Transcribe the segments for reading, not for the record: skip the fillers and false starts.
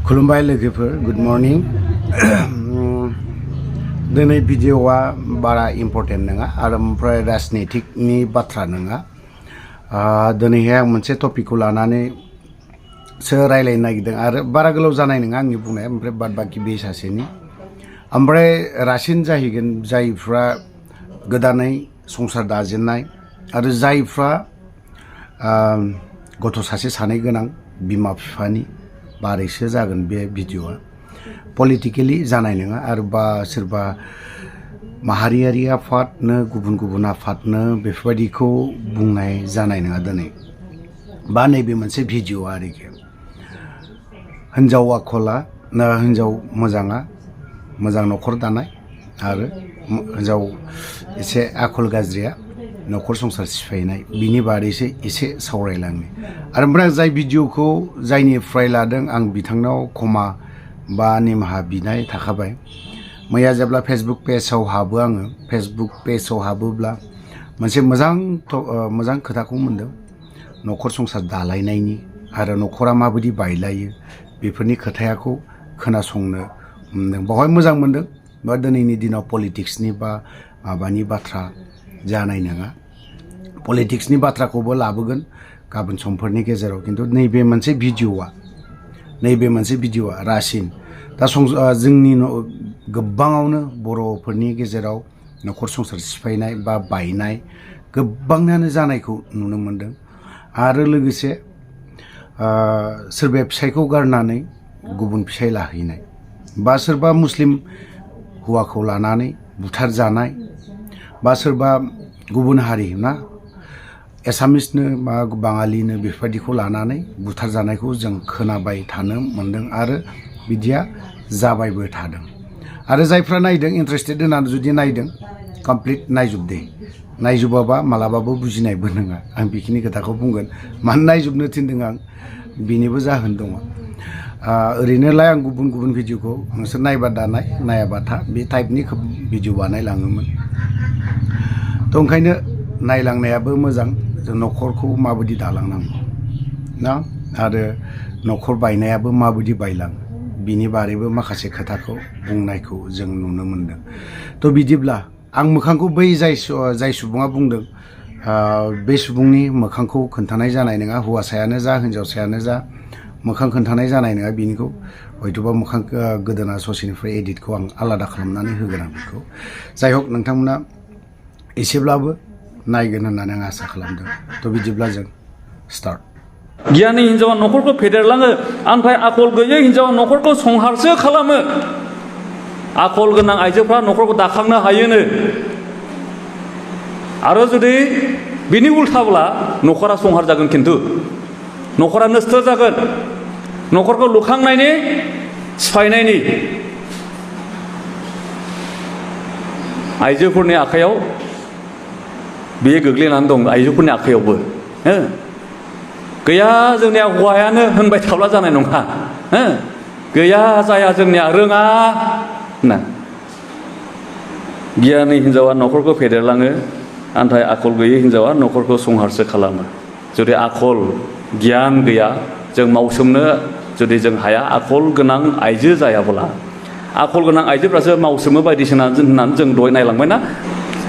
खुलुमबाय लोगोफोर good morning दिनै भिडिअआ बारा इम्पर्टेन्ट नङा आरो ओमफ्राय राजनितिकनि बाथ्रा नङा दिनैहाय आं मोनसे टपिकखौ लानानैसो रायलायनो नागिरदों आरो बारा गोलाव जानाय नङा आंनि बुंनाया ओमफ्राय बाद बाखि बे सासेनि ओमफ्राय रासिन जाहैगोन जायफ्रा गोदानै संसार दाजेननाय आरो जायफ्रा गथ' सासे सानै गोनां बिमा बिफानि बारैसो जागोन बे भिडिअआ पलिटिकेलि जानाय नङा आरो बा सोरबा माहारियारि आफादनो गुबुन गुबुन आफादनो बेफोरबायदिखौ बुंनाय जानाय नङा दिनै बा नैबे मोनसे भिडिअ आरोखि हिन्जाव आखला हिन्जाव मोजाङा मोजां न'खर दानाय आरो हिन्जाव एसे आखल गाज्रिया न'खर संसार सिफायनाय बिनि बारैसो एसे सावरायलांनो आरो ओमफ्राय जाय भिडिअखौ जायनिफ्राय लादों आं बिथांनाव क्षमा बा निमाहा बिनाय थाखाबाय मैया जेब्ला फेसबुक पेजाव हाबो आङो फेसबुक पेजाव हाबोब्ला मोनसे मोजां खोथाखौ मोनदों न'खर संसार दालायनायनि आरो न'खरा माबायदि बायलायो बेफोरनि खोथाखौ खोनासंनो बावहाय मोजां मोनदों बा दिनैनि दिनाव पलिटिक्सनि बा माबानि बाथ्रा जानाय नङा पलिटिक्सनि बाथ्राखौबो लाबोगोन गाबोन समफोरनि गेजेराव खिन्थु नैबे मोनसे भिडिअआ रासिन दा जोंनि गोबाङावनो बर'फोरनि गेजेराव न'खर संसार सिफायनाय बा बायनाय गोबाङानो जानायखौ नुनो मोनदों आरो लोगोसे सोरबाया फिसायखौ गारनानै गुबुन फिसाय लाहैनाय बा सोरबा मुस्लिम हौवाखौ लानानै बुथार जानाय बा सोरबा गुबुन हारि ना एसामिसनो बा बाङालिनो बेफोरबायदिखौ लानानै बुथार जानायखौ जों खोनाबाय थानो मोनदों आरो बिदिया जाबायबो थादों आरो जायफ्रा नायदों इन्टारेस्टेड होननानै जुदि नायदों कमप्लिट नायजोबदे नायजोबाबा मालाबाबो बुजिनायबो नङा आं बेखिनि खोथाखौ बुंगोन मानो नायजोबनो थिनदों आं बेनिबो जाहोन दङ ओरैनोलाय आं गुबुन गुबुन भिडिअखौ नोंसोर नायबा दानाय नायाबा था बे टाइपनि भिडिअ बानायलाङोमोन थ' ओंखायनो नायलांनायाबो मोजां जों न'खरखौ माबायदि दालांनांगौ ना आरो न'खर बायनायाबो माबायदि बायलाङो बिनि बारैबो माखासे खोथाखौ बुंनायखौ जों नुनो मोनदों थ' बिदिब्ला आं मोखांखौ बै जाय सुबुङा बुंदों बे सुबुंनि मोखांखौ खोन्थानाय जानाय नङा हौवासायानो जा हिन्जावसायानो जा मोखां खोन्थानाय जानाय नङा बिनिखौ हयथ'बा मोखां गोदोना ससेनिफ्राय एडिटखौ आं आलादा खालामनानै होगोन आं बेखौ जाय हक नोंथांमोना एसेब्लाबो नायगोन होननानै आं आसा खालामदों थ' बिदिब्ला जों स्टार्ट गियानि हिन्जावा न'खरखौ फेदेरलाङो ओमफ्राय आखल गैयै हिन्जावा न'खरखौ संहारसो खालामो आखल गोनां आइजोफ्रा न'खरखौ दाखांनो हायोनो आरो जुदि बिनि उल्थाब्ला न'खरा संहार जागोन खिन्थु न'खरा नस्थ' जागोन न'खरखौ लुखांनायनि सिफायनायनि आइजोफोरनि आखायाव बेयो गोग्लैनानै दं आइजोफोरनि आखायावबो गैया जोंनिया हौवायानो होनबाय थाब्ला जानाय नङा गैया जाया जोंनिया रोङा ना गियानि हिन्जावा न'खरखौ फेदेरलाङो नाथाय आखल गैयै हिन्जावा न'खरखौ संहारसो खालामो जुदि आखल गियान गैया जों मावसोमनो जुदि जों हाया आखल गोनां आइजो जायाब्ला आखल गोनां आइजोफ्रासो मावसोमो बायदिसिना होननानै जों दहाय नायलांबायना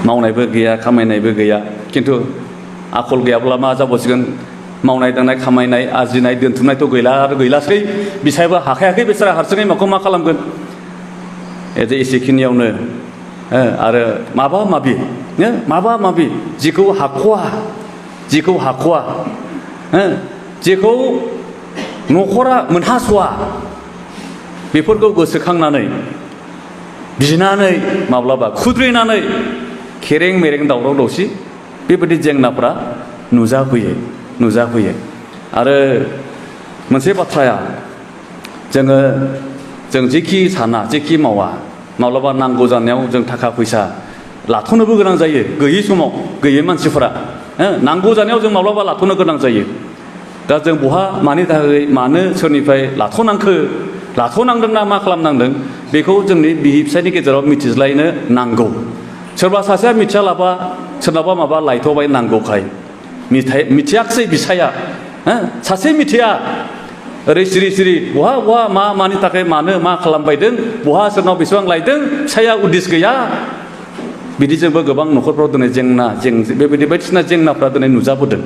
मावनायबो गैया खामायनायबो गैया खिन्थु आखल गैयाब्ला मा जाबावसिगोन मावनाय दांनाय खामायनाय आरजिनाय दोनथुमनायथ' गैला आरो गैलासै बिसायबो हाखायाखै बिसोरा हारसिङै माखौ मा खालामगोन एसेखिनियावनो आरो माबा माबि जिखौ हाख'वा जेखौ न'खरा मोनहास'वा बेफोरखौ गोसोखांनानै बिनानै माब्लाबा खुद्रिनानै खेरें मेरें दावराव दावसि बेबायदि जेंनाफ्रा नुजाफैयो आरो मोनसे बाथ्राया जों जेखि साना जेखि मावा माब्लाबा नांगौ जानायाव जों थाखा फैसा लाथ'नोबो गोनां जायो गैयै समाव गैयै मानसिफोरा नांगौ जानायाव जों माब्लाबा लाथ'नो गोनां जायो दा जों बहा मानि थाखाय मानो सोरनिफ्राय लाथ'नांदोंना मा खालामनांदों बेखौ जोंनि बिसि फिसायनि गेजेराव मिथिज्लायनो नांगौ सोरबा सासेया मिथियालाबा सोरनावबा माबा लायथ'बाय नांगौखाय मिथियाखिसै बिसाया सासे मिथिया ओरै सिरि सिरि बहा मानि थाखाय मानो मा खालामबायदों बहा सोरनाव बेसेबां लायदों फिसाया उदिस गैया बिदिजोंबो गोबां न'खरफ्राव दिनै बेबायदि बायदिसिना जेंनाफ्रा दिनै नुजाबोदों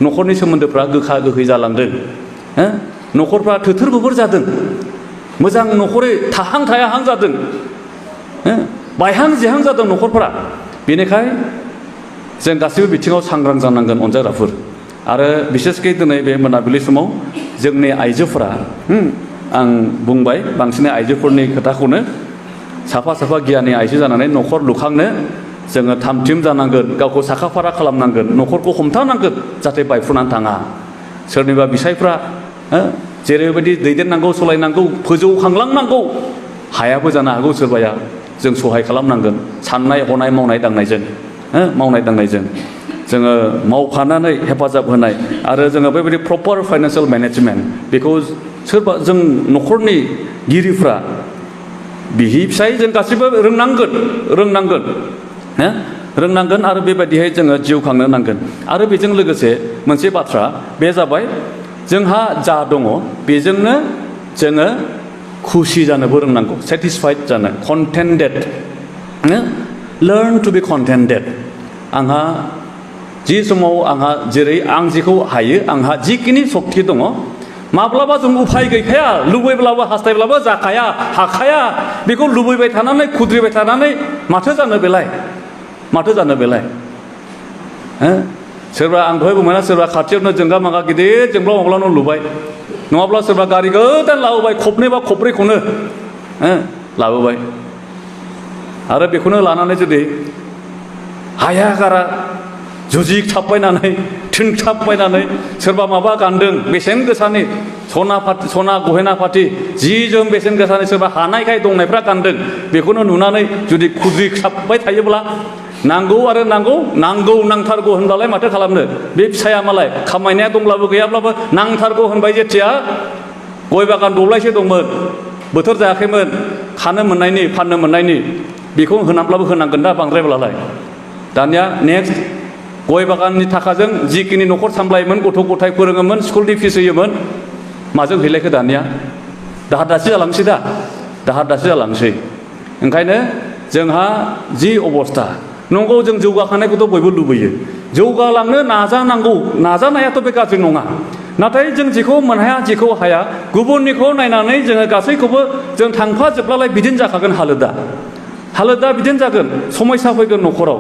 न'खरनि सोमोन्दोफ्रा गोखा गोखै जालांदों न'खरफ्रा थोथोर बोबोर जादों मोजां न'खरै थाहां थायाहां जादों बायहां जेहां जादों न'खरफ्रा बेनिखाय जों गासैबो बिथिङाव सांग्रां जानांगोन अनजाग्राफोर आरो बिसेसकै दिनै बे मोनाबिलि समाव जोंनि आइजोफोरा आं बुंबाय बांसिनै आइजोफोरनि खोथाखौनो साफा साफा गियानि आइजो जानानै न'खर लुखांनो जोङो थामथिम जानांगोन गावखौ साखाफारा खालामनांगोन न'खरखौ हमथानांगोन जाहाथे बायफ्रुनानै थाङा सोरनिबा बिसायफ्रा जेरैबायदि दैदेननांगौ सालायनांगौ फोजौखांलांनांगौ हायाबो जानो हागौ सोरबाया जों सहाय खालामनांगोन साननाय हनाय मावनाय दांनायजों जोङो मावफानानै हेफाजाब होनाय आरो जोङो बेबायदि प्रपार फाइनान्सियेल मेनेजमेन्ट बेखौ सोरबा जों न'खरनि गिरिफ्रा बिहि फिसाय जों गासैबो रोंनांगोन आरो बेबायदिहाय जोङो जिउ खांनो नांगोन आरो बेजों लोगोसे मोनसे बाथ्रा बे जाबाय जोंहा जा दङ बेजोंनो जोङो खुसि जानोबो रोंनांगौ सेटिसफाइड जानो कन्टेन्टेड लार्न टु बि कन्टेन्टेड आंहा जि समाव आंहा जेरै आं जेखौ हायो आंहा जिखिनि सक्ति दङ माब्लाबा जों उफाय गैखाया लुबैब्लाबो हास्थायब्लाबो जाखाया हाखाया बेखौ लुबैबाय थानानै खुद्रिबाय थानानै माथो जानो बेलाय सोरबा आं दहाय बुंबायना सोरबा खाथियावनो जोंगा मागा गिदिर जोंब्ला माब्ला न' लुबाय नङाब्ला सोरबा गारि गोदान लाबोबाय खबनै बा खबब्रैखौनो लाबोबाय आरो बेखौनो लानानै जुदि हाया गारा जुजिक थाबबायनानै थिंथाबबायनानै सोरबा माबा गानदों बेसेन गोसानि सना गहेना पाथि जि जोम बेसेन गोसानि सोरबा हानायखाय दंनायफ्रा गानदों बेखौनो नुनानै जुदि खुद्रिख्लाबबाय थायोब्ला नांथारगौ होनब्लालाय माथो खालामनो बे फिसाया मालाय खामायनाया दंब्लाबो गैयाब्लाबो नांथारगौ होनबाय जेथिया गय बागान दब्लायसे दंमोन बोथोर जायाखैमोन खानो मोननायनि फाननो मोननायनि बेखौ होनाब्लाबो होनांगोन दा बांद्रायब्लालाय दानिया नेक्स्ट गय बागाननि थाखाजों जिखिनि न'खर सामलायोमोन गथ' गथाय फोरोङोमोन स्कुलनि फिस होयोमोन माजों हैलायखो दानिया दाहार दासि जालांसै ओंखायनो जोंहा जि अबस्था नंगौ जों जौगाखांनायखौथ' बयबो लुबैयो जौगालांनो नाजानायाथ' बे गाज्रि नङा नाथाय जों जेखौ मोनहाया जेखौ हाया गुबुननिखौ नायनानै जोङो गासैखौबो जों थांफाजोबब्लालाय बिदिनो जाखागोन हालोदा बिदिनो जागोन समयसा फैगोन न'खराव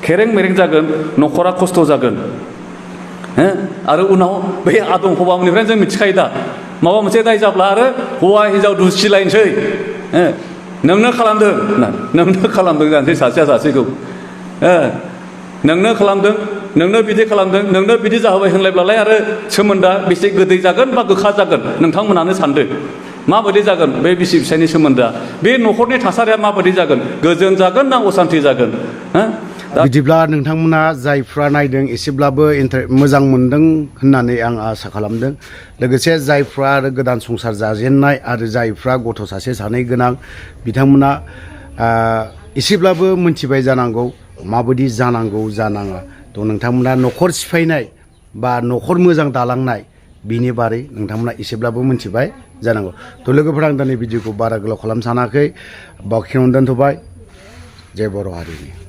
खेरें मेरें जागोन न'खरा खस्थ' जागोन आरो उनाव बे आदम हौवानिफ्राय जों मिथिखायो दा माबा मोनसे दाय जाब्ला आरो हौवा हिन्जाव दुसिलायनोसै नोंनो खालामदों जानोसै सासेया सासेखौ नोंनो खालामदों नोंनो बिदि खालामदों नोंनो बिदि जाहोबाय होनलायब्लालाय आरो सोमोन्दोआ बेसे गोदै जागोन बा गोखा जागोन नोंथांमोनानो सानदो माबायदि जागोन बे बिसि फिसायनि सोमोन्दोआ बे न'खरनि थासारिया माबायदि जागोन गोजोन जागोन ना असान्थि जागोन बिदिब्ला नोंथांमोना जायफ्रा नायदों एसेब्लाबो मोजां मोनदों होननानै आं आसा खालामदों लोगोसे जायफ्रा आरो गोदान संसार जाजेननाय आरो जायफ्रा गथ' सासे सानै गोनां बिथांमोना एसेब्लाबो मोनथिबाय जानांगौ माबायदि जानाङा थ' नोंथांमोना न'खर सिफायनाय बा न'खर मोजां दालांनाय बिनि बारै नोंथांमोना एसेब्लाबो मोनथिबाय जानांगौ थ' लोगोफोरा आं दिनै भिडिअखौ बारा गोलाव खालामनो सानाखै बाखियावनो दोनथ'बाय जय बर' हारिनि